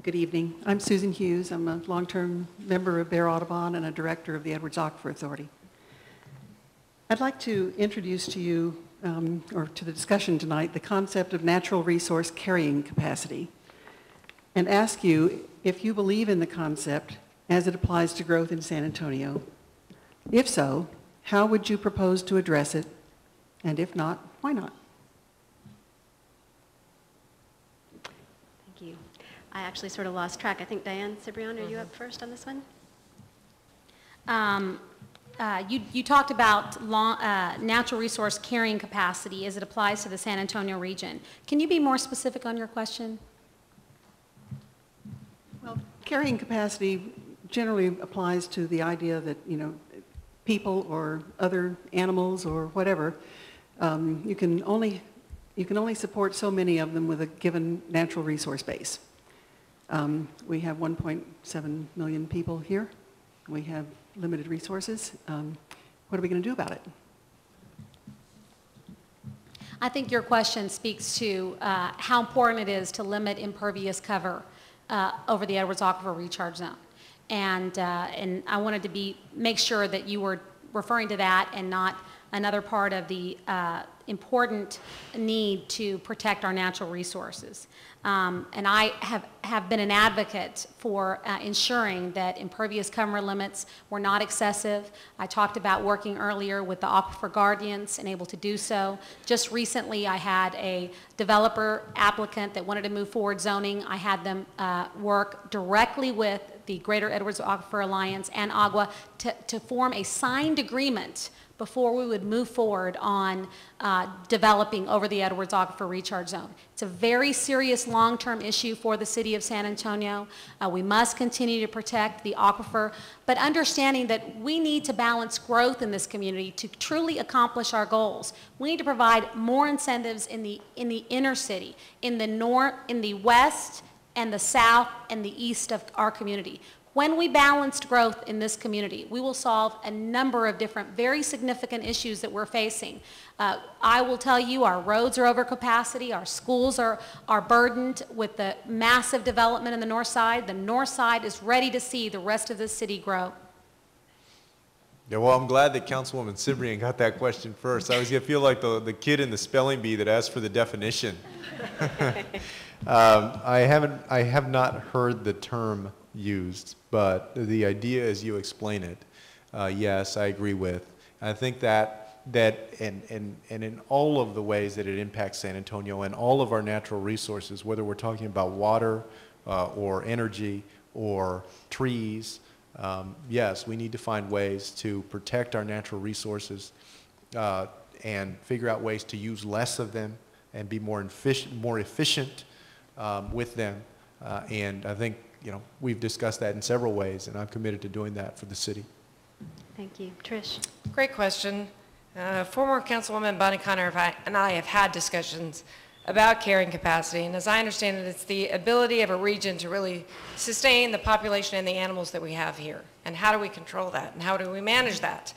Good evening. I'm Susan Hughes. I'm a long-term member of Bear Audubon and a director of the Edwards Aquifer Authority. I'd like to introduce to you, or to the discussion tonight, the concept of natural resource carrying capacity, and ask you if you believe in the concept as it applies to growth in San Antonio. If so, how would you propose to address it? And if not, why not? Thank you. I actually sort of lost track. I think Diane Cibrian, are you up first on this one? You talked about natural resource carrying capacity as it applies to the San Antonio region. Can you be more specific on your question? Well, carrying capacity generally applies to the idea that, people or other animals or whatever, you can only support so many of them with a given natural resource base. We have 1.7 million people here. We have limited resources. What are we going to do about it? I think your question speaks to how important it is to limit impervious cover over the Edwards Aquifer recharge zone. And I wanted to make sure that you were referring to that and not another part of the important need to protect our natural resources. And I have been an advocate for ensuring that impervious cover limits were not excessive. I talked about working earlier with the Aquifer Guardians and able to do so. Just recently I had a developer applicant that wanted to move forward zoning. I had them work directly with the Greater Edwards Aquifer Alliance and AGWA to form a signed agreement before we would move forward on developing over the Edwards Aquifer recharge zone. It's a very serious long-term issue for the city of San Antonio. We must continue to protect the aquifer, but understanding that we need to balance growth in this community to truly accomplish our goals. We need to provide more incentives in the inner city, in the north, in the west, and the south, and the east of our community. When we balanced growth in this community, we will solve a number of different, very significant issues that we're facing. I will tell you, our roads are over capacity, our schools are burdened with the massive development in the north side. The north side is ready to see the rest of the city grow. Yeah, well, I'm glad that Councilwoman Cibrian got that question first. I was going to feel like the kid in the spelling bee that asked for the definition. I have not heard the term used, but the idea as you explain it, yes, I agree with. I think that and in all of the ways that it impacts San Antonio and all of our natural resources, whether we're talking about water or energy or trees, yes, we need to find ways to protect our natural resources and figure out ways to use less of them and be more efficient with them. And I think we've discussed that in several ways, and I'm committed to doing that for the city. Thank you. Trish. Great question. Former Councilwoman Bonnie Connor and I have had discussions about carrying capacity, and as I understand it, it's the ability of a region to really sustain the population and the animals that we have here. And how do we control that, and how do we manage that?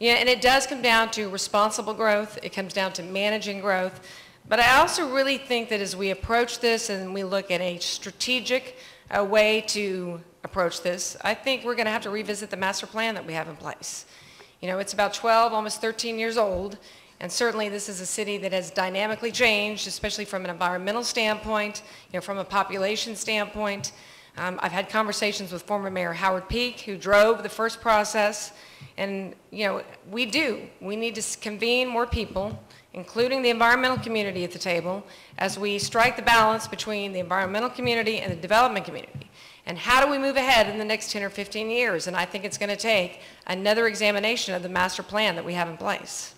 And it does come down to responsible growth. It comes down to managing growth. But I also really think that as we approach this and we look at a strategic way to approach this, I think we're going to have to revisit the master plan that we have in place. It's about 12, almost 13 years old, and certainly this is a city that has dynamically changed, especially from an environmental standpoint, from a population standpoint. I've had conversations with former Mayor Howard Peak, who drove the first process, and we need to convene more people, including the environmental community at the table, as we strike the balance between the environmental community and the development community. And how do we move ahead in the next 10 or 15 years? And I think it's going to take another examination of the master plan that we have in place.